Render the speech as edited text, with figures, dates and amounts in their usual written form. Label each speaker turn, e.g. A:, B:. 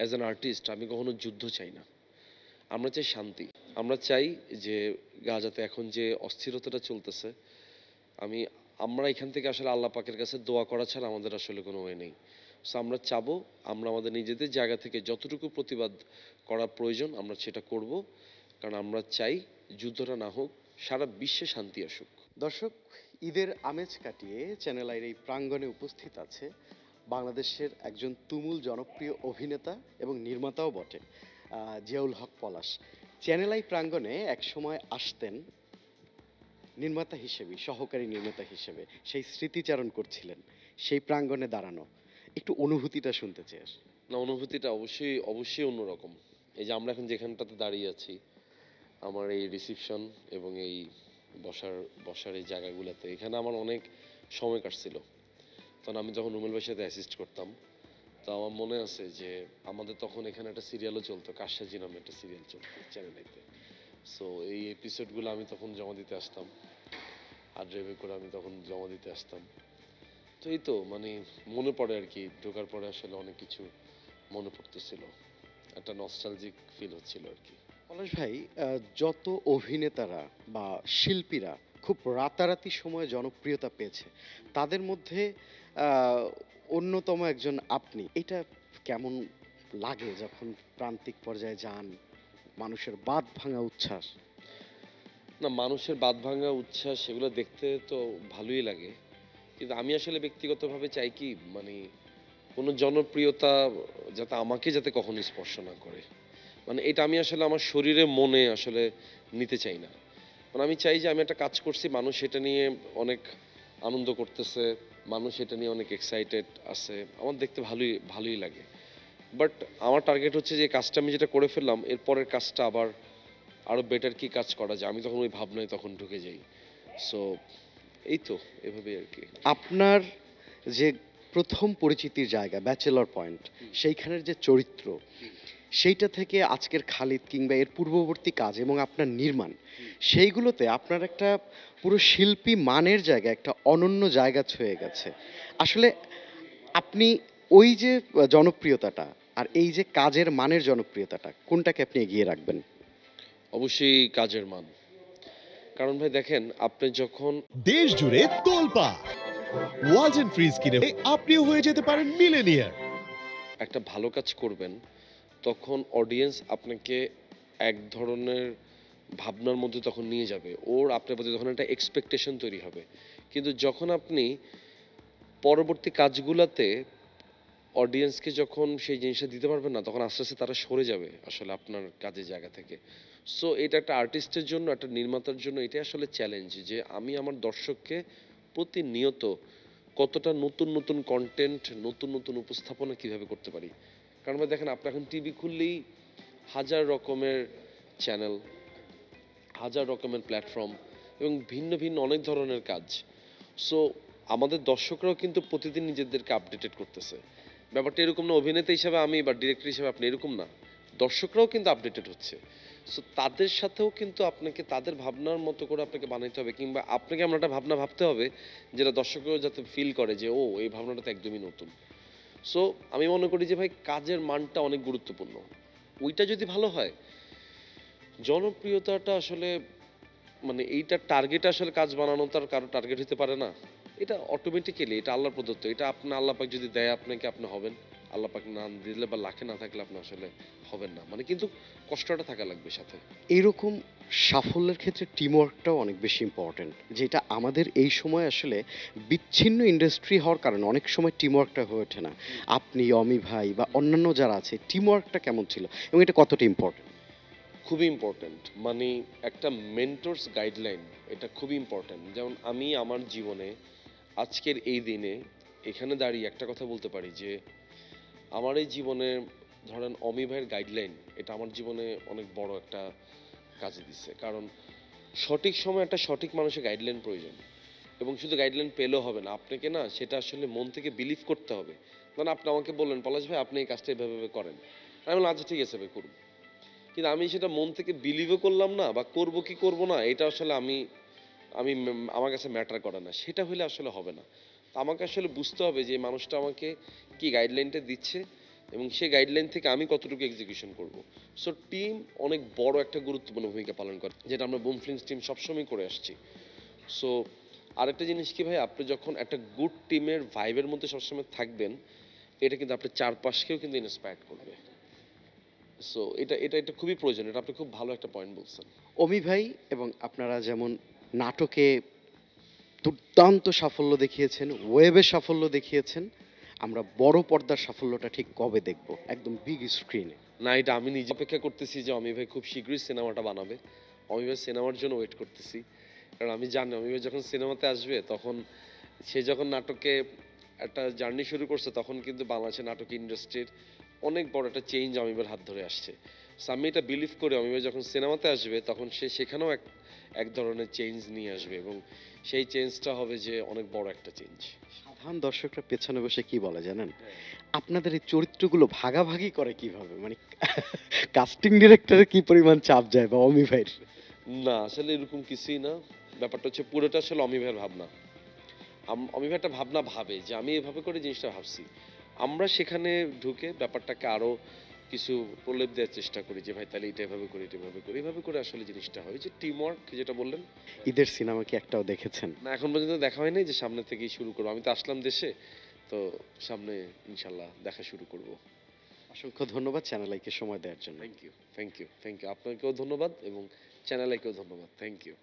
A: As an artist আমি কখনো যুদ্ধ চাই না। আমরা চাই শান্তি। আমরা চাই যে গাজাতে এখন যে অস্থিরতাটা চলতেছে, আমি আমরা এখান থেকে আসলে আল্লাহ পাকের কাছে দোয়া করা ছাড়া আমাদের আসলে কোনো ওয়ে নেই। সো আমরা চাবো, আমরা আমাদের নিজেদের জায়গা থেকে যতটুকু প্রতিবাদ করা প্রয়োজন আমরা সেটা করব। কারণ আমরা চাই যুদ্ধটা না হোক, সারা বিশ্বে শান্তি আসুক।
B: দর্শক, ঈদের আমেজ কাটিয়ে চ্যানেল আইর এই প্রাঙ্গণে উপস্থিত আছে বাংলাদেশের একজন তুমুল জনপ্রিয় অভিনেতা এবং নির্মাতাও বটে, জিয়াউল হক পলাশ। চ্যানেল আই প্রাঙ্গণে একসময় আসতেন নির্মাতা হিসেবে, সহকারী নির্মাতা হিসেবে, সেই স্মৃতিচারণ করছিলেন সেই প্রাঙ্গণে দাঁড়ানো। একটু অনুভূতিটা শুনতে চাই।
A: না, অনুভূতিটা অবশ্যই অবশ্যই অন্যরকম। এই যে আমরা এখন যেখানটাতে দাঁড়িয়ে আছি, আমার এই রিসিপশন এবং এই বসার বসার এই জায়গাগুলোতে, এখানে আমার অনেক সময় কাটছিল। তখন আমি যখন রুমেল ভাইয়ের সাথে অ্যাসিস্ট করতাম, তো আমার মনে আছে যে আমাদের তখন এখানে একটা সিরিয়ালও চলতো, কারসাজি নামে একটা সিরিয়াল চলতো চ্যানেল আইতে। সো এই এপিসোডগুলো আমি তখন জমা দিতে আসতাম, আর ড্রাইভে করে আমি তখন জমা দিতে আসতাম। তো এই তো মানে মনে পড়ে আর কি, ঢোকার পরে আসলে অনেক কিছু মনে পড়তেছিল, একটা নস্টালজিক ফিল হচ্ছিল আর কি।
B: পলাশ ভাই, যত অভিনেতারা বা শিল্পীরা খুব রাতারাতি সময়ে জনপ্রিয়তা পেয়েছে, তাদের মধ্যে আহ, অন্যতম একজন আপনি। এটা কেমন লাগে যখন প্রান্তিক পর্যায়ে যান, মানুষের বাঁধ ভাঙা উচ্ছ্বাস?
A: না, মানুষের বাঁধ ভাঙা উচ্ছ্বাস সেগুলো দেখতে তো ভালোই লাগে, কিন্তু আমি আসলে ব্যক্তিগতভাবে চাই কি, মানে কোনো জনপ্রিয়তা যাতে আমাকে যাতে কখনো স্পর্শ না করে। মানে এটা আমি আসলে আমার শরীরে মনে আসলে নিতে চাই না। মানে আমি চাই যে আমি একটা কাজ করছি, মানুষ সেটা নিয়ে অনেক আনন্দ করতেছে, মানুষ এটা নিয়ে অনেক এক্সাইটেড আছে, আমার দেখতে ভালোই ভালোই লাগে। বাট আমার টার্গেট হচ্ছে যে কাজটা আমি যেটা করে ফেললাম, এর পরের কাজটা আবার আরো বেটার কি কাজ করা যায়, আমি তখন ওই ভাবনায় তখন ঢুকে যাই। সো এই তো এভাবেই আর কি।
B: আপনার যে প্রথম পরিচিতির জায়গা ব্যাচেলর পয়েন্ট, সেইখানের যে চরিত্র, সেইটা থেকে আজকের খালিদ কিংবা এর পূর্ববর্তী কাজ এবং আপনার নির্মাণ, সেইগুলোতে আপনার একটা পুরো শিল্পী মানের জায়গা, একটা অনন্য জায়গা ছুঁয়ে গেছে। আসলে আপনি ওই যে জনপ্রিয়তাটা আর এই যে কাজের মানের জনপ্রিয়তাটা, কোনটাকে আপনি এগিয়ে রাখবেন?
A: অবশ্যই কাজের মান। কারণ ভাই দেখেন, আপনি যখন
C: দেশ জুড়ে তোলপাড় ওয়ালটন ফ্রিজ কিনে আপনিও হয়ে যেতে পারেন মিলেনিয়ার।
A: একটা ভালো কাজ করবেন, তখন অডিয়েন্স আপনাকে এক ধরনের ভাবনার মধ্যে তখন নিয়ে যাবে, ওর আপনার প্রতি তখন একটা এক্সপেকটেশন তৈরি হবে। কিন্তু যখন আপনি পরবর্তী কাজগুলাতে অডিয়েন্সকে যখন সেই জিনিসটা দিতে পারবেন না, তখন আস্তে আস্তে তারা সরে যাবে আসলে আপনার কাজের জায়গা থেকে। সো এটা একটা আর্টিস্টের জন্য, একটা নির্মাতার জন্য এটা আসলে চ্যালেঞ্জ, যে আমি আমার দর্শককে প্রতিনিয়ত কতটা নতুন নতুন কন্টেন্ট, নতুন নতুন উপস্থাপনা কিভাবে করতে পারি। কারণ ভাই দেখেন, আপনি এখন টিভি খুললেই হাজার রকমের চ্যানেল, হাজার রকমের প্ল্যাটফর্ম এবং ভিন্ন ভিন্ন অনেক ধরনের কাজ। সো আমাদের দর্শকরাও কিন্তু প্রতিদিন নিজেদেরকে আপডেটেড করতেছে। ব্যাপারটা এরকম না অভিনেতা হিসাবে আমি বা ডিরেক্টর হিসাবে আপনি, এরকম না, দর্শকরাও কিন্তু আপডেটেড হচ্ছে। সো তাদের সাথেও কিন্তু আপনাকে তাদের ভাবনার মতো করে আপনাকে বানাইতে হবে, কিংবা আপনাকে এমন একটা ভাবনা ভাবতে হবে যেটা দর্শকরাও যাতে ফিল করে যে ও, এই ভাবনাটা তো একদমই নতুন। সো আমি মনে করি যে ভাই, কাজের মানটা অনেক গুরুত্বপূর্ণ। ওইটা যদি ভালো হয়, জনপ্রিয়তাটা আসলে মানে এইটা টার্গেট, আসলে কাজ বানানো তার কারো টার্গেট হতে পারে না। এটা অটোমেটিক্যালি, এটা আল্লাহর প্রদত্ত। এটা আপনি আল্লাহ পাক যদি দেয় আপনাকে, আপনি হবেন। আল্লাহ পাক না দিলে বা লাখে না থাকলে আপনি আসলে হবেন না। মানে কিন্তু কষ্টটা থাকা লাগবে সাথে।
B: এরকম সাফল্যের ক্ষেত্রে টিমওয়ার্কটাও অনেক বেশি ইম্পর্ট্যান্ট, যেটা আমাদের এই সময় আসলে বিচ্ছিন্ন ইন্ডাস্ট্রি হওয়ার কারণে অনেক সময় টিমওয়ার্কটা হয়ে ওঠে না। আপনি, অমি ভাই বা অন্যান্য যারা আছে, টিমওয়ার্কটা কেমন ছিল এবং এটা কতটা ইম্পর্ট্যান্ট?
A: খুবই ইম্পর্ট্যান্ট। মানে একটা মেন্টরস গাইডলাইন, এটা খুবই ইম্পর্ট্যান্ট। যেমন আমি আমার জীবনে আজকের এই দিনে এখানে দাঁড়িয়ে একটা কথা বলতে পারি যে আমার এই জীবনে ধরেন অমি ভাইয়ের গাইডলাইন, এটা আমার জীবনে অনেক বড় একটা কাজে দিচ্ছে। কারণ সঠিক সময় একটা সঠিক মানুষের গাইডলাইন প্রয়োজন, এবং শুধু গাইডলাইন পেলেও হবে না, আপনাকে না সেটা আসলে মন থেকে বিলিভ করতে হবে। মানে আপনি আমাকে বললেন, পলাশ ভাই আপনি এই কাজটা এভাবে এভাবে করেন, আমি বললাম আচ্ছা ঠিক আছে ভাই করব। কিন্তু আমি সেটা মন থেকে বিলিভও করলাম না, বা করব কি করব না, এটা আসলে আমি আমি আমার কাছে ম্যাটার করে না, সেটা হলে আসলে হবে না। তো আমাকে আসলে বুঝতে হবে যে এই মানুষটা আমাকে কি গাইডলাইনটা দিচ্ছে, এবং সেই গাইডলাইন থেকে আমি কতটুকু এক্সিকিউশন করব। সো টিম অনেক বড় একটা গুরুত্বপূর্ণ ভূমিকা পালন করে, যেটা আমরা বুম ফিল্মস টিম সবসময় করে আসছি। সো আরেকটা জিনিস কি ভাই, আপনি যখন একটা গুড টিমের ভাইবের মধ্যে সবসময় থাকবেন, এটা কিন্তু আপনার চারপাশকেও কিন্তু ইন্সপায়ার করবে। সো এটা এটা এটা খুবই প্রয়োজন, এটা আপনি খুব ভালো একটা পয়েন্ট বলছেন।
B: অমি ভাই এবং আপনারা যেমন নাটকে দুর্দান্ত সাফল্য দেখিয়েছেন, ওয়েবে সাফল্য দেখিয়েছেন, আমরা বড় পর্দার সাফল্যটা ঠিক কবে দেখব একদম বিগ স্ক্রিনে?
A: না, এটা আমি নিজে অপেক্ষা করতেছি যে অমি ভাই খুব শীঘ্রই সিনেমাটা বানাবে। অমি ভাই সিনেমার জন্য ওয়েট করতেছি, কারণ আমি জানি অমি ভাই যখন সিনেমাতে আসবে, তখন সে যখন নাটকে একটা জার্নি শুরু করছে, তখন কিন্তু বাংলাদেশের নাটক ইন্ডাস্ট্রির অনেক বড় একটা চেঞ্জ অমি ভাইয়ের হাত ধরে আসছে। সো আমি এটা বিলিভ করি অমি ভাই যখন সিনেমাতে আসবে, তখন সে সেখানেও এক এক ধরনের চেঞ্জ নিয়ে আসবে, এবং সেই চেঞ্জটা হবে যে অনেক বড় একটা চেঞ্জ।
B: সাধারণ দর্শকরা পেছনে বসে কি বলে জানেন, আপনাদের এই চরিত্রগুলো ভাগাভাগি করে কিভাবে, মানে কাস্টিং ডিরেক্টরের কি পরিমাণ চাপ যায় বা অমি ভাইয়ের?
A: না, আসলে এরকম কিছুই না। ব্যাপারটা হচ্ছে পুরোটা আসলে অমি ভাইয়ের ভাবনা। অমি ভাই একটা ভাবনা ভাবে যে আমি এভাবে করে জিনিসটা ভাবছি, আমরা সেখানে ঢুকে ব্যাপারটাকে আরো কিছু প্রলেপ দেওয়ার চেষ্টা করি যে ভাই তাহলে এটা এভাবে করি, এটা এভাবে করি, এভাবে করে আসলে জিনিসটা হয় যে টিম ওয়ার্ক যেটা বললেন।
B: ঈদের সিনেমা কি একটাও দেখেছেন?
A: না, এখন পর্যন্ত দেখা হয় নাই, যে সামনে থেকেই শুরু করবো। আমি তো আসলাম দেশে, তো সামনে ইনশাল্লাহ দেখা শুরু করব।
B: অসংখ্য ধন্যবাদ চ্যানেল আইকে সময় দেওয়ার জন্য।
A: Thank you, thank you, thank you. আপনাকেও ধন্যবাদ এবং চ্যানেলকেও ধন্যবাদ। Thank you.